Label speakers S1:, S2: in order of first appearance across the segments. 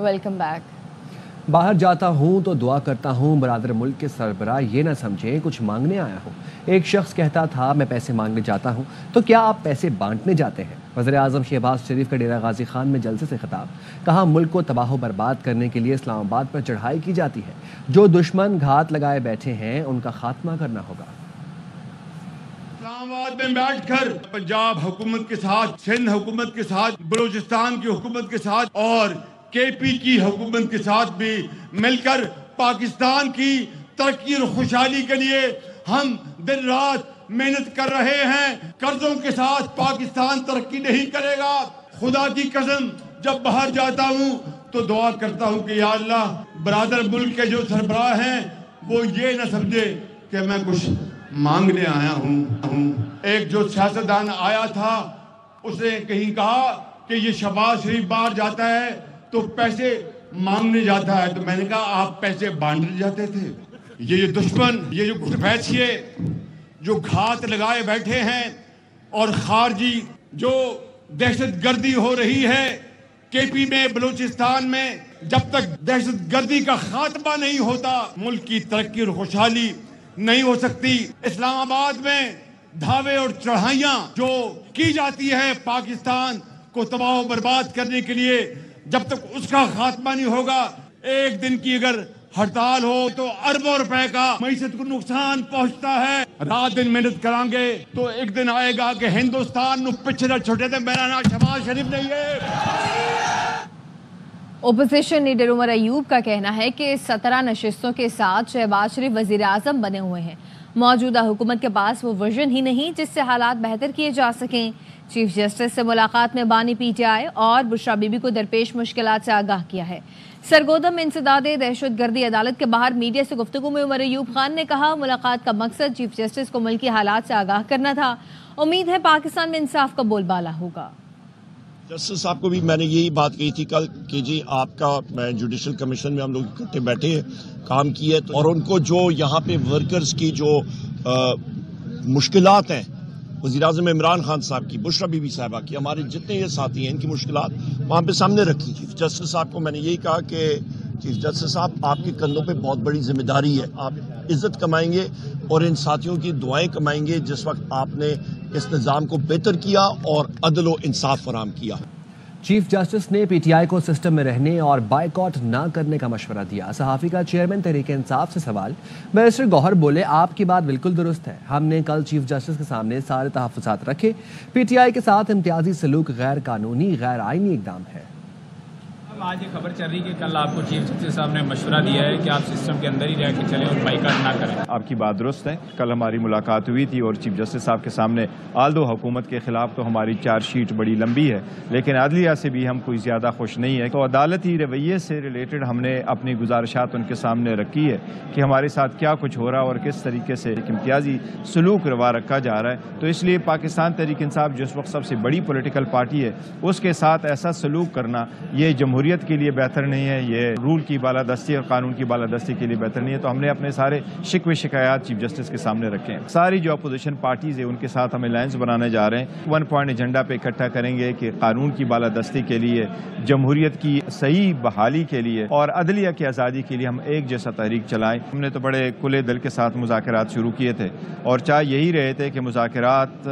S1: Welcome back.
S2: باہر جاتا ہوں تو دعا کرتا ہوں برادر ملک کے سربراہ یہ نہ سمجھیں کچھ مانگنے آیا ہوں۔ ایک شخص کہتا تھا میں پیسے مانگنے جاتا ہوں تو کیا آپ پیسے بانٹنے جاتے ہیں؟ وزیر اعظم شہباز شریف کا ڈیرہ غازی خان میں جلسے سے خطاب، کہا ملک کو تباہ و برباد کرنے کے لیے اسلام آباد پر چڑھائی کی جاتی ہے، جو دشمن گھات لگائے بیٹھے ہیں ان کا خاتمہ کرنا ہوگا۔
S3: اسلام آباد میں بیٹھ کر پنجاب حکومت کے ساتھ، سندھ حکومت کے ساتھ، بلوچستان کی حکومت کے ساتھ اور کے پی کی حکومت کے ساتھ بھی مل کر پاکستان کی ترقی اور خوشحالی کے لیے ہم دن رات محنت کر رہے ہیں۔ قرضوں کے ساتھ پاکستان ترقی نہیں کرے گا۔ خدا کی قسم جب باہر جاتا ہوں تو دعا کرتا ہوں کہ یا اللہ برادر ملک کے جو سربراہ ہیں وہ یہ نہ سمجھے کہ میں کچھ مانگنے آیا ہوں۔ ایک جو سیاستدان آیا تھا اس نے کہیں کہا کہ یہ شہباز شریف باہر جاتا ہے تو پیسے مانگنے جاتا ہے، تو میں نے کہا آپ پیسے بانٹنے جاتے تھے۔ یہ دشمن، یہ جو گھٹپیچیے جو گھات لگائے بیٹھے ہیں اور خارجی جو دہشت گردی ہو رہی ہے کے پی میں، بلوچستان میں، جب تک دہشت گردی کا خاتمہ نہیں ہوتا ملک کی ترقی اور خوشحالی نہیں ہو سکتی۔ اسلام آباد میں دھاوے اور چڑھائیاں جو کی جاتی ہے پاکستان کو تباہ و برباد کرنے کے لیے، جب تک اس کا خاتمہ نہیں ہوگا، ایک دن کی اگر ہڑتال ہو تو اربوں روپے کا معیشت کو نقصان پہنچتا ہے۔ رات دن محنت کریں گے تو ایک دن آئے گا کہ ہندوستان نو پیچھے نہ چھوٹے تھے۔ میرا نام شہباز شریف نہیں ہے۔
S1: اپوزیشن لیڈر عمر ایوب کا کہنا ہے کہ 17 نشستوں کے ساتھ شہباز شریف وزیر اعظم بنے ہوئے ہیں، موجودہ حکومت کے پاس وہ ویژن ہی نہیں جس سے حالات بہتر کیے جا سکیں۔ چیف جسٹس سے ملاقات میں بانی پی ٹی آئی اور بشرا بی بی کو درپیش مشکلات سے آگاہ کیا ہے۔ سرگودم انسداد دہشت گردی عدالت کے باہر میڈیا سے گفتگو میں عمر ایوب خان نے کہا ملاقات کا مقصد چیف جسٹس کو ملکی حالات سے آگاہ کرنا تھا۔ امید ہے پاکستان میں انصاف کا بول بالا ہوگا۔
S4: جسٹس صاحب کو بھی میں نے یہی بات کہی تھی کل کہ جی آپ کا جوڈیشل کمیشن میں ہم لوگ اکٹھے بیٹھے ہیں، کام کیے اور ان کو جو یہاں پہ ورکرز کی جو مشکلات ہیں، وزیر اعظم عمران خان صاحب کی، بشرا بی بی صاحبہ کی، ہمارے جتنے یہ ساتھی ہیں ان کی مشکلات وہاں پہ سامنے رکھی۔ چیف جسٹس صاحب کو میں نے یہی کہا کہ چیف جسٹس صاحب آپ کے کندھوں پہ بہت بڑی ذمہ داری ہے، آپ عزت کمائیں گے اور ان ساتھیوں کی دعائیں کمائیں گے جس وقت آپ نے اس نظام کو بہتر کیا اور عدل و انصاف فراہم کیا۔
S2: چیف جسٹس نے پی ٹی آئی کو سسٹم میں رہنے اور بائیکاٹ نہ کرنے کا مشورہ دیا۔ صحافی کا چیئرمین تحریک انصاف سے سوال، بیرسٹر گوہر بولے آپ کی بات بالکل درست ہے، ہم نے کل چیف جسٹس کے سامنے سارے تحفظات رکھے، پی ٹی آئی کے ساتھ امتیازی سلوک غیر قانونی غیر آئینی اقدام ہے۔
S5: آج یہ خبر چل رہی کہ کل آپ کو چیف جسٹس صاحب نے مشورہ دیا ہے کہ آپ سسٹم کے اندر ہی رہ کے چلیں اور بائیکاٹ نہ کریں۔
S6: آپ کی بات درست ہے، کل ہماری ملاقات ہوئی تھی اور چیف جسٹس صاحب کے سامنے آلدو حکومت کے خلاف تو ہماری چارج شیٹ بڑی لمبی ہے لیکن عدلیہ سے بھی ہم کوئی زیادہ خوش نہیں ہے، تو عدالتی رویے سے ریلیٹڈ ہم نے اپنی گزارشات ان کے سامنے رکھی ہے کہ ہمارے ساتھ کیا کچھ ہو رہا ہے اور کس طریقے سے ایک امتیازی سلوک روا رکھا جا رہا ہے۔ تو اس لیے پاکستان تحریک انصاف جس وقت سب سے بڑی پولیٹیکل پارٹی ہے اس کے ساتھ ایسا سلوک کرنا یہ جمہوریت کے لیے بہتر نہیں ہے، یہ رول کی بالادستی اور قانون کی بالادستی کے لیے بہتر نہیں ہے۔ تو ہم نے اپنے سارے شکوے شکایات چیف جسٹس کے سامنے رکھے ہیں۔ ساری جو اپوزیشن پارٹیز ہیں ان کے ساتھ ہم الائنس بنانے جا رہے ہیں، 1 پوائنٹ ایجنڈا پہ اکٹھا کریں گے کہ قانون کی بالادستی کے لیے، جمہوریت کی صحیح بحالی کے لیے اور عدلیہ کی آزادی کے لیے ہم ایک جیسا تحریک چلائیں۔ ہم نے تو بڑے کھلے دل کے ساتھ مذاکرات شروع کیے تھے اور چاہ یہی رہے تھے کہ مذاکرات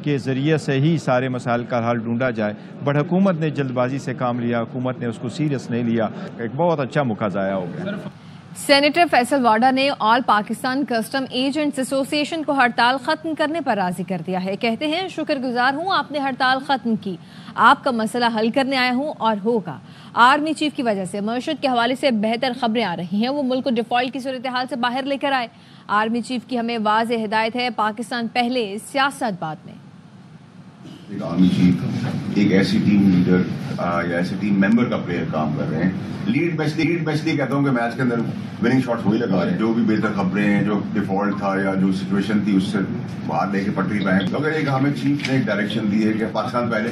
S6: کے ذریعے سے ہی سارے مسائل کا حل ڈھونڈا جائے، بٹ حکومت نے جلد بازی سے کام لیا، حکومت نے اس کو سیریس نہیں لیا، ایک بہت اچھا موقع ضائع ہو گیا۔
S1: سینیٹر فیصل واڈا نے آل پاکستان کسٹم ایجنٹس ایسوسی ایشن کو ہڑتال ختم کرنے پر راضی کر دیا ہے۔ کہتے ہیں شکر گزار ہوں آپ نے ہڑتال ختم کی، آپ کا مسئلہ حل کرنے آیا ہوں اور ہوگا۔ آرمی چیف کی وجہ سے معیشت کے حوالے سے بہتر خبریں آ رہی ہیں، وہ ملک کو ڈیفالٹ کی صورتحال سے باہر لے کر آئے۔ آرمی چیف کی ہمیں واضح ہدایت ہے، پاکستان پہلے سیاست بعد میں۔
S7: ایک آرمی چیف ایک ایسی ٹیم لیڈر یا ایسے ٹیم ممبر کا پلیئر کام کر رہے ہیں۔ لیڈ میں اس لیے کہتا ہوں کہ میچ کے اندر وننگ شاٹس وہی لگا رہے ہیں، جو بھی بہتر خبریں ہیں، جو ڈیفالٹ تھا یا جو سچویشن تھی اس سے باہر لے کے پٹری پہ آئے۔ اگر ایک ہمیں چیف نے ایک ڈائریکشن دی ہے کہ پاکستان پہلے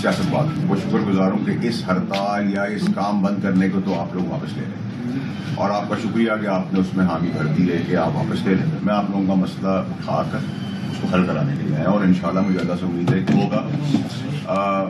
S7: سیاست بات، وہ شکر گزار ہوں کہ اس ہڑتال یا اس کام بند کرنے کو تو آپ لوگ واپس لے رہے ہیں اور آپ کا شکریہ کہ آپ نے اس میں حامی بھرتی ہے کہ آپ واپس لے لیں۔ میں آپ لوگوں کا مسئلہ اٹھا کر اس کو حل کرانے کے لیے آیا اور انشاءاللہ مجھے اللہ سے امید ہے کہ ہوگا۔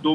S8: 2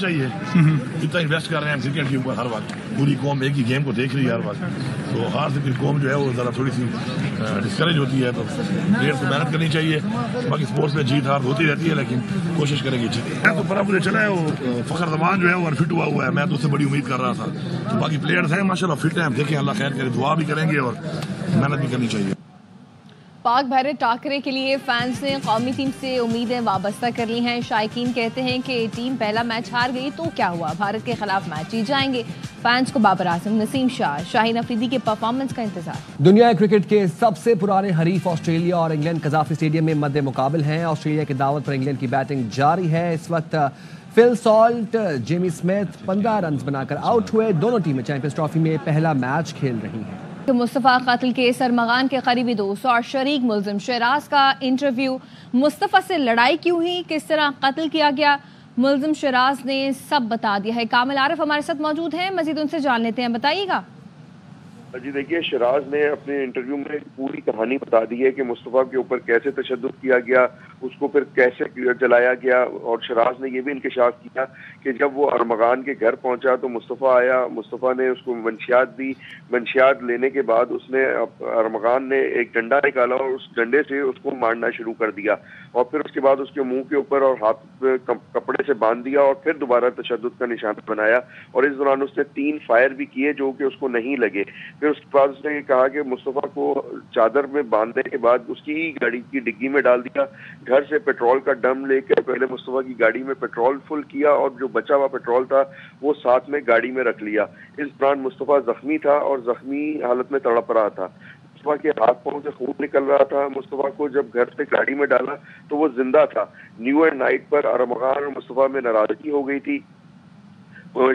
S9: چاہیے اتنا انویسٹ کر رہے ہیں کرکٹ کے اوپر ہر وقت, پوری قوم ایک ہی گیم کو دیکھ رہی ہے ہر وقت, تو خاص طور پر قوم جو ہے وہ ذرا تھوڑی سی ڈسکریج ہوتی ہے, تو پلیئر کو محنت کرنی چاہیے. باقی اسپورٹس میں جیت ہار ہوتی رہتی ہے لیکن کوشش کریں گے جیتے. میں تو پتا مجھے چلا ہے وہ فخر زمان جو ہے وہ فٹ ہوا ہے, میں تو اس سے بڑی امید کر رہا تھا. تو باقی پلیئرز ہیں ماشاء اللہ فٹ ہیں, دیکھیں اللہ خیر کرے, دعا بھی کریں گے اور محنت بھی کرنی چاہیے.
S1: پاک بھارت ٹاکرے کے لیے فینس نے قومی ٹیم سے امیدیں وابستہ کر لی ہیں. شائقین کہتے ہیں کہ ٹیم پہلا میچ ہار گئی تو کیا ہوا, بھارت کے خلاف میچ جیت جائیں گے. فینس کو بابر اعظم, نسیم شاہ, شاہین افریدی کے پرفارمنس کا انتظار.
S2: دنیا کرکٹ کے سب سے پرانے حریف آسٹریلیا اور انگلینڈ قذافی اسٹیڈیم میں مد مقابل ہیں. آسٹریلیا کی دعوت پر انگلینڈ کی بیٹنگ جاری ہے. اس وقت فل سالٹ, جیمی اسمتھ 15 رنز بنا کر آؤٹ ہوئے. دونوں ٹیمیں چیمپئنز ٹرافی میں پہلا میچ کھیل رہی ہیں.
S1: مصطفیٰ قتل کیس ارمغان کے قریبی دوست اور شریک ملزم شہراز کا انٹرویو. مصطفیٰ سے لڑائی کیوں ہوئی, کس طرح قتل کیا گیا, ملزم شہراز نے سب بتا دیا ہے. کامل عارف ہمارے ساتھ موجود ہیں, مزید ان سے جان لیتے ہیں. بتائیے گا.
S10: جی دیکھیے, شہراز نے اپنے انٹرویو میں پوری کہانی بتا دی ہے کہ مصطفیٰ کے اوپر کیسے تشدد کیا گیا, اس کو پھر کیسے جلایا گیا. اور شہراز نے یہ بھی انکشاف کیا کہ جب وہ ارمغان کے گھر پہنچا تو مصطفیٰ آیا, مصطفیٰ نے اس کو منشیات دی. منشیات لینے کے بعد اس نے ارمغان نے ایک ڈنڈا نکالا اور اس ڈنڈے سے اس کو مارنا شروع کر دیا, اور پھر اس کے بعد اس کے منہ کے اوپر اور ہاتھ پہ کپڑے سے باندھ دیا اور پھر دوبارہ تشدد کا نشانہ بنایا. اور اس دوران اس نے 3 فائر بھی کیے جو کہ اس کو نہیں لگے. پھر اس کے بعد اس نے یہ کہا کہ مصطفیٰ کو چادر میں باندھنے کے بعد اس کی گاڑی کی ڈگی میں ڈال دیا. گھر سے پیٹرول کا ڈم لے کے پہلے مصطفیٰ کی گاڑی میں پیٹرول فل کیا اور جو بچا ہوا پیٹرول تھا وہ ساتھ میں گاڑی میں رکھ لیا. اس دوران مصطفیٰ زخمی تھا اور زخمی حالت میں تڑپ رہا تھا. مصطفیٰ کے ہاتھ پاؤں سے خون نکل رہا تھا. مصطفیٰ کو جب گھر سے گاڑی میں ڈالا تو وہ زندہ تھا. نیو ایئر نائٹ پر ارمغان اور مصطفیٰ میں ناراضگی ہو گئی تھی.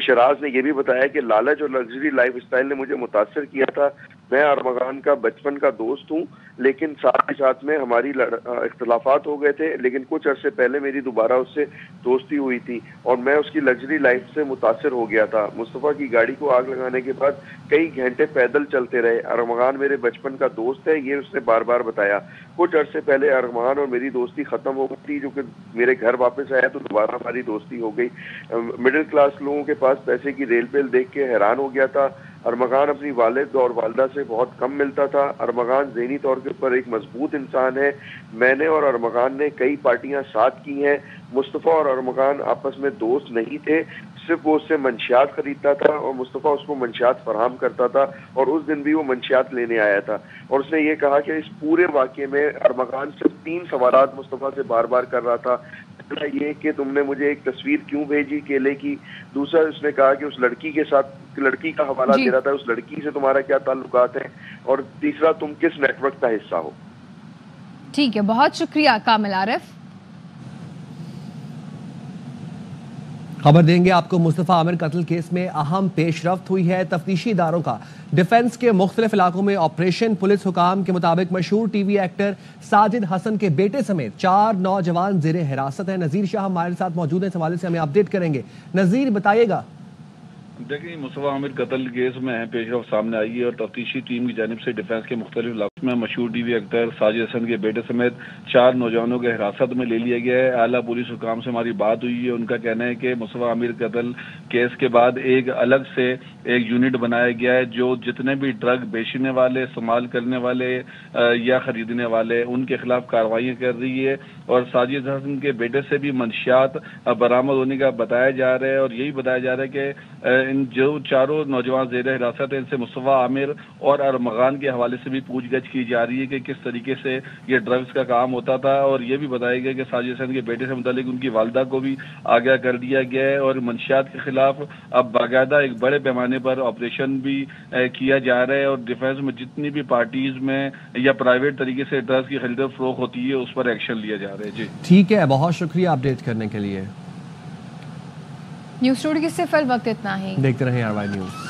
S10: شہراز نے یہ بھی بتایا کہ لالچ اور لگژری لائف اسٹائل نے مجھے متاثر کیا تھا. میں ارمغان کا بچپن کا دوست ہوں, لیکن ساتھ ہی ساتھ میں ہماری اختلافات ہو گئے تھے, لیکن کچھ عرصے پہلے میری دوبارہ اس سے دوستی ہوئی تھی اور میں اس کی لگژری لائف سے متاثر ہو گیا تھا. مصطفیٰ کی گاڑی کو آگ لگانے کے بعد کئی گھنٹے پیدل چلتے رہے. ارمغان میرے بچپن کا دوست ہے, یہ اس نے بار بار بتایا. کچھ عرصے پہلے ارمغان اور میری دوستی ختم ہو گئی تھی, جو کہ میرے گھر واپس آیا تو دوبارہ ہماری دوستی ہو گئی. مڈل کلاس لوگوں کے پاس پیسے کی ریل پیل دیکھ کے حیران ہو گیا تھا. ارمغان اپنی والد اور والدہ سے بہت کم ملتا تھا. ارمغان ذہنی طور کے اوپر ایک مضبوط انسان ہے. میں نے اور ارمغان نے کئی پارٹیاں ساتھ کی ہیں. مصطفیٰ اور ارمغان آپس میں دوست نہیں تھے, صرف وہ اس سے منشیات خریدتا تھا اور مصطفیٰ اس کو منشیات فراہم کرتا تھا, اور اس دن بھی وہ منشیات لینے آیا تھا. اور اس نے یہ کہا کہ اس پورے واقعے میں ارمغان صرف 3 سوالات مصطفیٰ سے بار بار کر رہا تھا. پہلا یہ کہ تم نے مجھے ایک تصویر کیوں بھیجی کیلے کی. دوسرا اس نے کہا کہ اس لڑکی کے ساتھ لڑکی کا حوالہ دے رہا تھا, اس لڑکی سے تمہارا کیا تعلقات ہیں. اور تیسرا تم کس نیٹ ورک کا حصہ ہو.
S1: ٹھیک ہے, بہت شکریہ کامل عارف.
S2: خبر دیں گے آپ کو. مصطفیٰ عامر قتل کیس میں اہم پیش رفت ہوئی ہے. تفتیشی اداروں کا ڈیفنس کے مختلف علاقوں میں آپریشن. پولیس حکام کے مطابق مشہور ٹی وی ایکٹر ساجد حسن کے بیٹے سمیت 4 نوجوان زیر حراست ہیں. نذیر شاہ ہمارے ساتھ موجود ہیں, اس حوالے سے ہمیں اپڈیٹ کریں گے. نذیر بتائیے گا.
S11: دیکھیں, مصطفیٰ عامر قتل کیس میں اہم پیش رفت سامنے آئی ہے اور تفتیشی ٹیم کی جانب سے ڈیفنس کے مختلف علاقوں میں مشہور ٹی وی ایکٹر ساجد حسن کے بیٹے سمیت 4 نوجوانوں کے حراست میں لے لیا گیا ہے. اعلیٰ پولیس حکام سے ہماری بات ہوئی ہے. ان کا کہنا ہے کہ مصطفیٰ عامر قتل کیس کے بعد ایک الگ سے ایک یونٹ بنایا گیا ہے جو جتنے بھی ڈرگ بیچنے والے, استعمال کرنے والے یا خریدنے والے, ان کے خلاف کارروائیاں کر رہی ہے. اور ساجد حسن کے بیٹے سے بھی منشیات برآمد ہونے کا بتایا جا رہا ہے, اور یہی بتایا جا رہا ہے کہ ان جو 4 نوجوان زیر حراست ہیں ان سے مصطفیٰ عامر اور ارمغان کے حوالے سے بھی پوچھ گچھ کی جا رہی ہے کہ کس طریقے سے یہ ڈرگز کا کام ہوتا تھا. اور یہ بھی بتایا گیا کہ ساجد حسن کے بیٹے سے متعلق ان کی والدہ کو بھی آگاہ کر دیا گیا ہے, اور منشیات کے خلاف اب باقاعدہ ایک بڑے پیمانے پر آپریشن بھی کیا جا رہا ہے. اور ڈیفینس میں جتنی بھی پارٹیز میں یا پرائیویٹ طریقے سے ڈرگز کی خرید و فروخت ہوتی ہے اس پر ایکشن لیا جا رہا ہے. جی
S2: ٹھیک ہے, بہت شکریہ اپڈیٹ کرنے کے لیے.
S1: نیوز اسٹوڈیو سے فی الوقت اتنا ہی.
S2: دیکھتے رہیں RY نیوز.